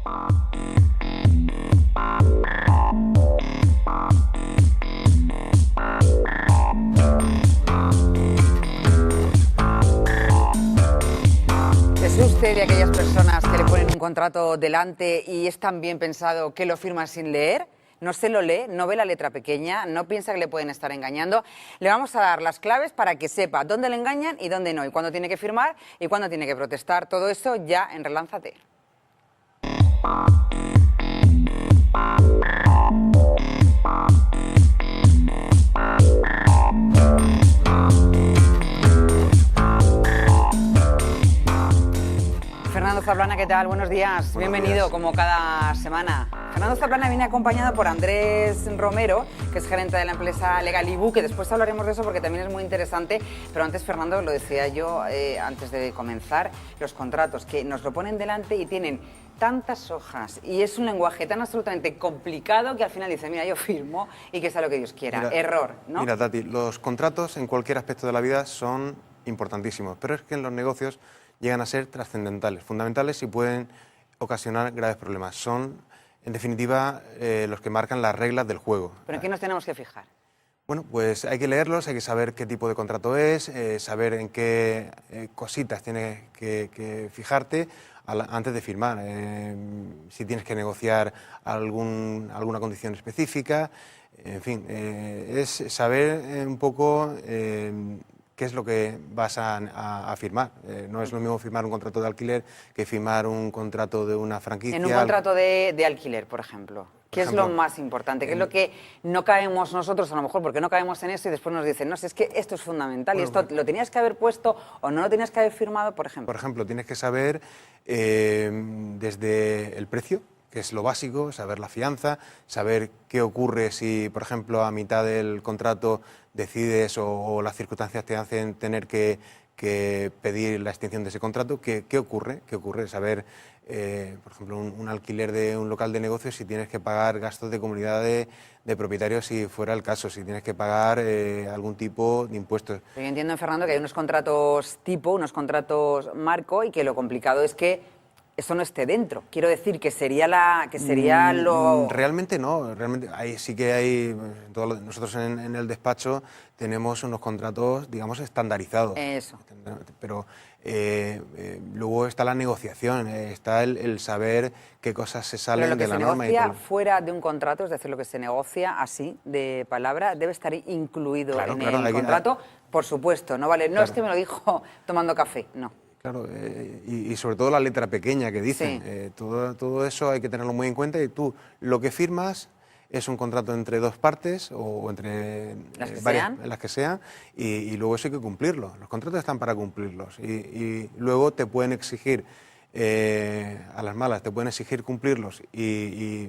¿Es usted de aquellas personas que le ponen un contrato delante y es tan bien pensado que lo firma sin leer? No se lo lee, no ve la letra pequeña, no piensa que le pueden estar engañando. Le vamos a dar las claves para que sepa dónde le engañan y dónde no, y cuándo tiene que firmar y cuándo tiene que protestar. Todo eso ya en Relánzate. Fernando Zaplana, ¿qué tal? Buenos días. Bienvenido, como cada semana. Fernando Zaplana viene acompañado por Andrés Romero, que es gerente de la empresa Legalibu, que después hablaremos de eso porque también es muy interesante. Pero antes, Fernando, lo decía yo antes de comenzar, los contratos que nos lo ponen delante y tienen tantas hojas y es un lenguaje tan absolutamente complicado que al final dice, mira, yo firmo y que sea lo que Dios quiera. Mira, error, ¿no? Mira, Tati, los contratos en cualquier aspecto de la vida son importantísimos, pero es que en los negocios llegan a ser trascendentales, fundamentales y pueden ocasionar graves problemas. Son, en definitiva, los que marcan las reglas del juego. ¿Pero en qué nos tenemos que fijar? Bueno, pues hay que leerlos, hay que saber qué tipo de contrato es, saber en qué cositas tienes que fijarte antes de firmar. Si tienes que negociar alguna condición específica, en fin, es saber un poco qué es lo que vas a firmar. No es lo mismo firmar un contrato de alquiler que firmar un contrato de una franquicia. En un contrato de alquiler, por ejemplo. ¿Qué es lo más importante? ¿Qué es lo que no caemos nosotros, a lo mejor, porque no caemos en eso y después nos dicen, no, si es que esto es fundamental y esto lo tenías que haber puesto o no lo tenías que haber firmado, por ejemplo? Por ejemplo, tienes que saber desde el precio, que es lo básico, saber la fianza, saber qué ocurre si, por ejemplo, a mitad del contrato decides o las circunstancias te hacen tener que pedir la extinción de ese contrato, ¿qué ocurre? ¿Qué ocurre? Saber, por ejemplo, un alquiler de un local de negocios, si tienes que pagar gastos de comunidad de propietarios, si fuera el caso, si tienes que pagar algún tipo de impuestos. Yo entiendo, Fernando, que hay unos contratos tipo, unos contratos marco y que lo complicado es que eso no esté dentro. Quiero decir que sería lo... Realmente no, realmente sí que hay, nosotros en el despacho tenemos unos contratos, digamos, estandarizados. Eso. Pero luego está la negociación, está el saber qué cosas se salen de la norma. Pero lo que se negocia fuera de un contrato, es decir, lo que se negocia así, de palabra, debe estar incluido en el contrato, por supuesto, no vale. No es que me lo dijo tomando café, no. Claro, y sobre todo la letra pequeña que dicen, sí. Todo eso hay que tenerlo muy en cuenta y tú lo que firmas es un contrato entre dos partes o entre las que sean y luego eso hay que cumplirlo. Los contratos están para cumplirlos y luego te pueden exigir, a las malas, te pueden exigir cumplirlos y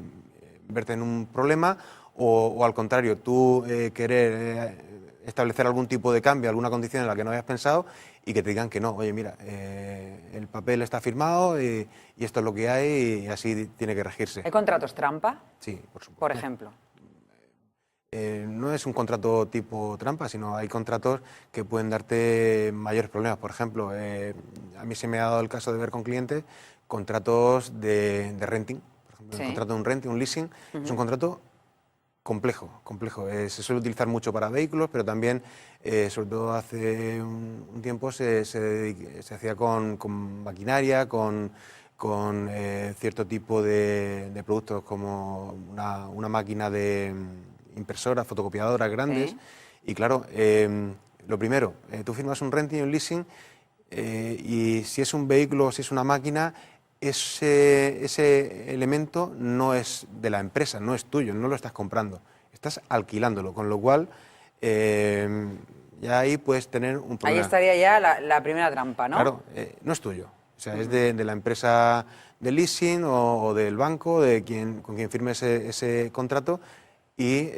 verte en un problema o al contrario, tú querer establecer algún tipo de cambio, alguna condición en la que no hayas pensado y que te digan que no, oye, mira, el papel está firmado y esto es lo que hay y así tiene que regirse. ¿Hay contratos trampa? Sí, por supuesto. Por ejemplo. No es un contrato tipo trampa, sino hay contratos que pueden darte mayores problemas. Por ejemplo, a mí se me ha dado el caso de ver con clientes contratos de renting. Por ejemplo, el contrato de un renting, un leasing, es un contrato complejo. Se suele utilizar mucho para vehículos, pero también, sobre todo hace un tiempo, se hacía con maquinaria, con cierto tipo de productos como una máquina de impresoras, fotocopiadoras grandes. Sí. Y claro, lo primero, tú firmas un renting y un leasing y si es un vehículo o si es una máquina, ese elemento no es de la empresa, no es tuyo, no lo estás comprando, estás alquilándolo, con lo cual ya ahí puedes tener un problema. Ahí estaría ya la primera trampa, ¿no? Claro, no es tuyo, o sea, es de la empresa de leasing o del banco, con quien firmes ese contrato y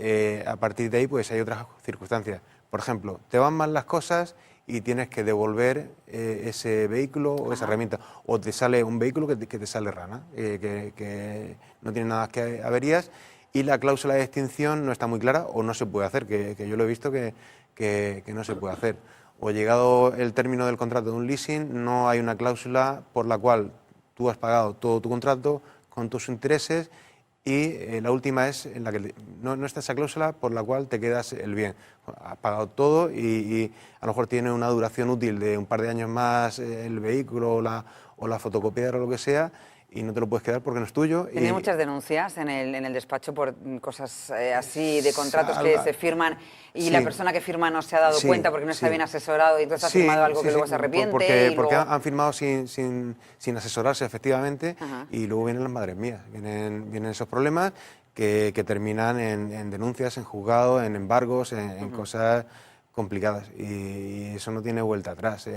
a partir de ahí pues hay otras circunstancias. Por ejemplo, te van mal las cosas y tienes que devolver ese vehículo o esa herramienta. O te sale un vehículo que te sale rana, que no tiene nada que averías y la cláusula de extinción no está muy clara o no se puede hacer, que yo lo he visto que no se puede hacer. O llegado el término del contrato de un leasing, no hay una cláusula por la cual tú has pagado todo tu contrato con tus intereses, y la última es en la que no está esa cláusula por la cual te quedas el bien. Has pagado todo y a lo mejor tiene una duración útil de un par de años más el vehículo o la fotocopiadora o lo que sea, y no te lo puedes quedar porque no es tuyo. ¿Tenéis muchas denuncias en el despacho por cosas así de contratos que se firman y sí. la persona que firma no se ha dado cuenta porque no está bien asesorado y entonces ha firmado algo que luego se arrepiente? Porque luego... han firmado sin asesorarse, efectivamente. Ajá. Y luego vienen las madres mías, vienen esos problemas que terminan en denuncias, en juzgados, en embargos, en cosas complicadas, y eso no tiene vuelta atrás.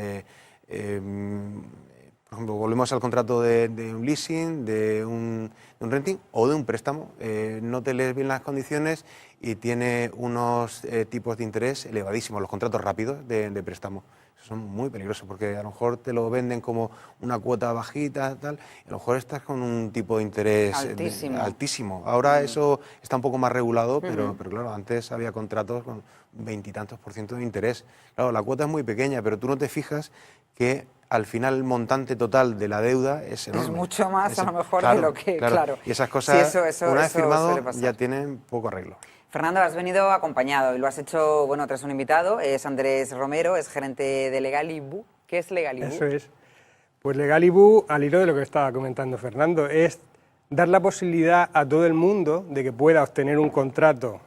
Por ejemplo, volvemos al contrato de un leasing, de un renting o de un préstamo. No te lees bien las condiciones y tiene unos tipos de interés elevadísimos, los contratos rápidos de préstamo. Son muy peligrosos porque a lo mejor te lo venden como una cuota bajita, tal, y a lo mejor estás con un tipo de interés altísimo. Ahora eso está un poco más regulado, pero claro, antes había contratos con 20 y tantos % de interés. Claro, la cuota es muy pequeña, pero tú no te fijas que al final el montante total de la deuda es enorme. Es mucho más a lo mejor de lo que... Claro. Y esas cosas, sí, una vez firmado, ya tienen poco arreglo. Fernando, has venido acompañado y lo has hecho, bueno, tras un invitado, es Andrés Romero, es gerente de Legalibú. ¿Qué es Legalibú? Eso es. Pues Legalibú, al hilo de lo que estaba comentando Fernando, es dar la posibilidad a todo el mundo de que pueda obtener un contrato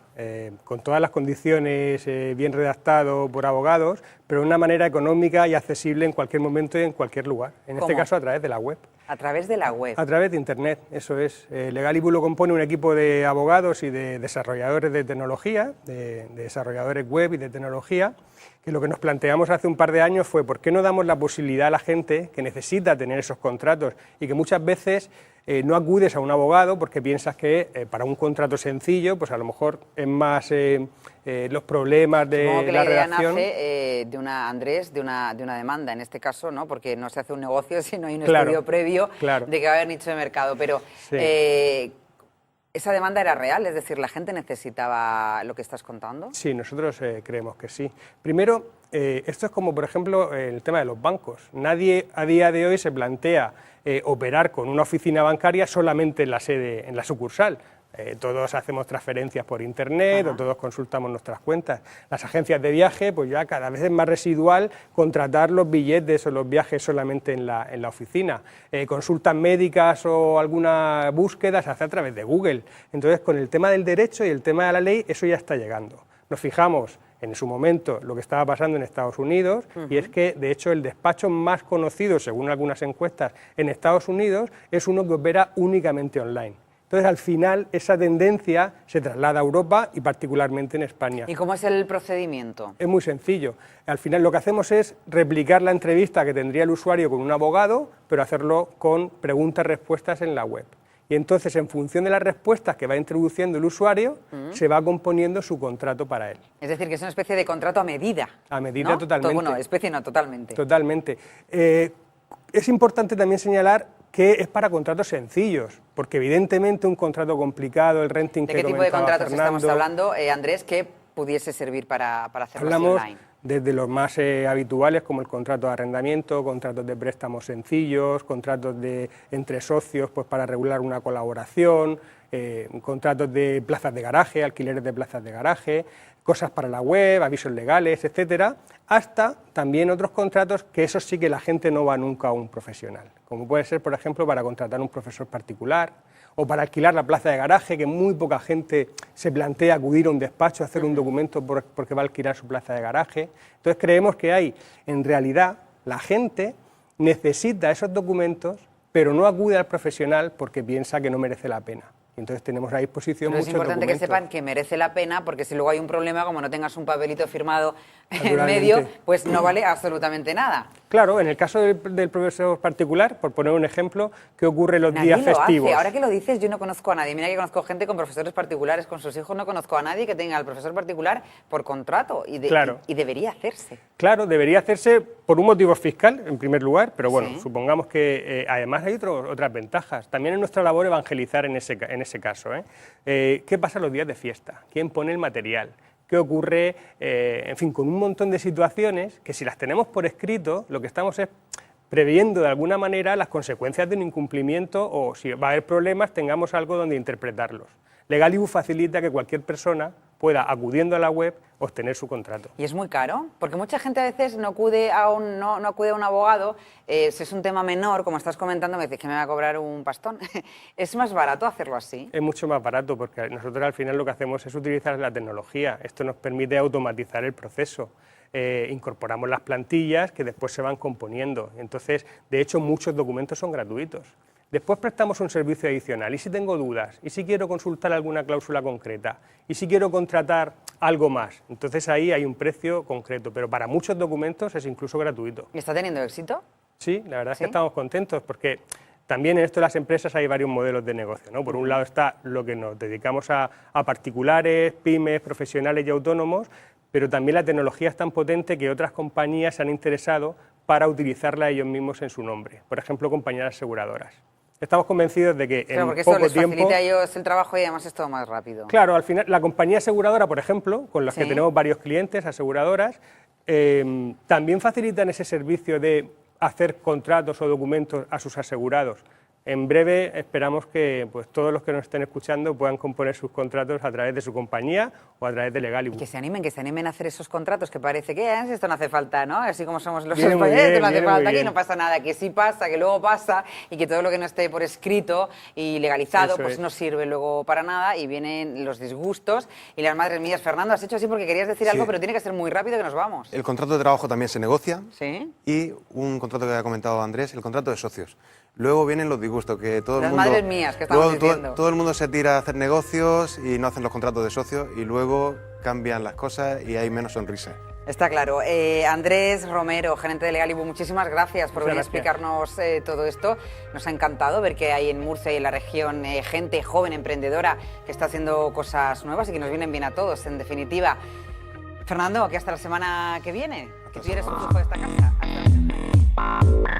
con todas las condiciones, bien redactado por abogados, pero de una manera económica y accesible en cualquier momento y en cualquier lugar. En este caso, a través de la web. A través de la web. A través de Internet, eso es. Legalibú lo compone un equipo de abogados y de desarrolladores de tecnología, de desarrolladores web y de tecnología, que lo que nos planteamos hace un par de años fue ¿por qué no damos la posibilidad a la gente que necesita tener esos contratos y que muchas veces no acudes a un abogado porque piensas que para un contrato sencillo, pues a lo mejor es más los problemas de Supongo que la idea redacción. Nace de una demanda en este caso, ¿no? Porque no se hace un negocio si no hay un estudio previo de que va a haber nicho de mercado. Pero ¿esa demanda era real? Es decir, ¿la gente necesitaba lo que estás contando? Sí, nosotros creemos que sí. Primero, esto es como, por ejemplo, el tema de los bancos. Nadie a día de hoy se plantea operar con una oficina bancaria solamente en la sede, en la sucursal. Todos hacemos transferencias por Internet o todos consultamos nuestras cuentas. Las agencias de viaje, pues ya cada vez es más residual contratar los billetes o los viajes solamente en la oficina. Consultas médicas o alguna búsqueda se hace a través de Google. Entonces, con el tema del derecho y el tema de la ley, eso ya está llegando. Nos fijamos en su momento lo que estaba pasando en Estados Unidos y es que, de hecho, el despacho más conocido, según algunas encuestas, en Estados Unidos es uno que opera únicamente online. Entonces, al final, esa tendencia se traslada a Europa y particularmente en España. ¿Y cómo es el procedimiento? Es muy sencillo. Al final lo que hacemos es replicar la entrevista que tendría el usuario con un abogado, pero hacerlo con preguntas-respuestas en la web. Y entonces, en función de las respuestas que va introduciendo el usuario, se va componiendo su contrato para él. Es decir, que es una especie de contrato a medida. A medida, ¿no? Totalmente. Bueno, especie no, totalmente. Totalmente. Es importante también señalar que es para contratos sencillos, porque evidentemente un contrato complicado, el renting que comentaba Fernando... ¿De qué tipo de contratos estamos hablando, Andrés, que pudiese servir para hacerlo así online? Desde los más habituales, como el contrato de arrendamiento, contratos de préstamos sencillos, contratos entre socios pues para regular una colaboración, contratos de plazas de garaje, alquileres de plazas de garaje, cosas para la web, avisos legales, etcétera, hasta también otros contratos que esos sí que la gente no va nunca a un profesional, como puede ser, por ejemplo, para contratar un profesor particular o para alquilar la plaza de garaje, que muy poca gente se plantea acudir a un despacho a hacer un documento porque va a alquilar su plaza de garaje. Entonces creemos que hay, en realidad, la gente necesita esos documentos, pero no acude al profesional porque piensa que no merece la pena. Entonces tenemos a disposición muchos documentos. Es importante que sepan que merece la pena, porque si luego hay un problema, como no tengas un papelito firmado en medio, pues no vale absolutamente nada. Claro, en el caso del profesor particular, por poner un ejemplo, ¿qué ocurre los días festivos? Ahora que lo dices, yo no conozco a nadie. Mira que conozco gente con profesores particulares, con sus hijos, no conozco a nadie que tenga al profesor particular por contrato y debería hacerse. Claro, debería hacerse por un motivo fiscal, en primer lugar, pero bueno, supongamos que además hay otras ventajas. También es nuestra labor evangelizar en ese caso. ¿Qué pasa los días de fiesta? ¿Quién pone el material? ¿Qué ocurre? En fin, con un montón de situaciones que si las tenemos por escrito, lo que estamos es previendo de alguna manera las consecuencias de un incumplimiento o si va a haber problemas tengamos algo donde interpretarlos. Legalibu facilita que cualquier persona pueda, acudiendo a la web, obtener su contrato. ¿Y es muy caro? Porque mucha gente a veces no acude a un abogado, si es un tema menor, como estás comentando, me dices que me va a cobrar un pastón. ¿Es más barato hacerlo así? Es mucho más barato porque nosotros al final lo que hacemos es utilizar la tecnología. Esto nos permite automatizar el proceso. Incorporamos las plantillas que después se van componiendo. Entonces, de hecho, muchos documentos son gratuitos. Después prestamos un servicio adicional. ¿Y si tengo dudas? ¿Y si quiero consultar alguna cláusula concreta? ¿Y si quiero contratar algo más? Entonces ahí hay un precio concreto, pero para muchos documentos es incluso gratuito. ¿Y está teniendo éxito? Sí, la verdad es que estamos contentos porque también en esto de las empresas hay varios modelos de negocio, ¿no? Por un lado está lo que nos dedicamos a particulares, pymes, profesionales y autónomos, pero también la tecnología es tan potente que otras compañías se han interesado para utilizarla ellos mismos en su nombre. Por ejemplo, compañías aseguradoras. Estamos convencidos de que en porque poco eso les tiempo... facilita a ellos el trabajo y además es todo más rápido. Claro, al final la compañía aseguradora, por ejemplo, con las que Sí. tenemos varios clientes aseguradoras, también facilitan ese servicio de hacer contratos o documentos a sus asegurados. En breve esperamos que pues, todos los que nos estén escuchando puedan componer sus contratos a través de su compañía o a través de Legalibu. Que se animen a hacer esos contratos, que parece que esto no hace falta, ¿no? Así como somos los Viene muy españoles, bien, no hace viene muy falta, que bien. no pasa nada, que sí pasa, que luego pasa y que todo lo que no esté por escrito y legalizado Eso pues es. no sirve luego para nada y vienen los disgustos y las madres mías. Fernando, has hecho así porque querías decir Sí. algo, pero tiene que ser muy rápido que nos vamos. El contrato de trabajo también se negocia. ¿Sí? Y un contrato que había comentado Andrés, el contrato de socios. Luego vienen los disgustos, que todo el Las mundo... madres mías que estamos luego diciendo. todo el mundo se tira a hacer negocios y no hacen los contratos de socios y luego cambian las cosas y hay menos sonrisas. Está claro. Andrés Romero, gerente de Legalibu, muchísimas gracias por venir a explicarnos todo esto. Nos ha encantado ver que hay en Murcia y en la región gente joven, emprendedora, que está haciendo cosas nuevas y que nos vienen bien a todos, en definitiva. Fernando, aquí hasta la semana que viene, que tú eres un flujo de esta casa. Hasta la semana.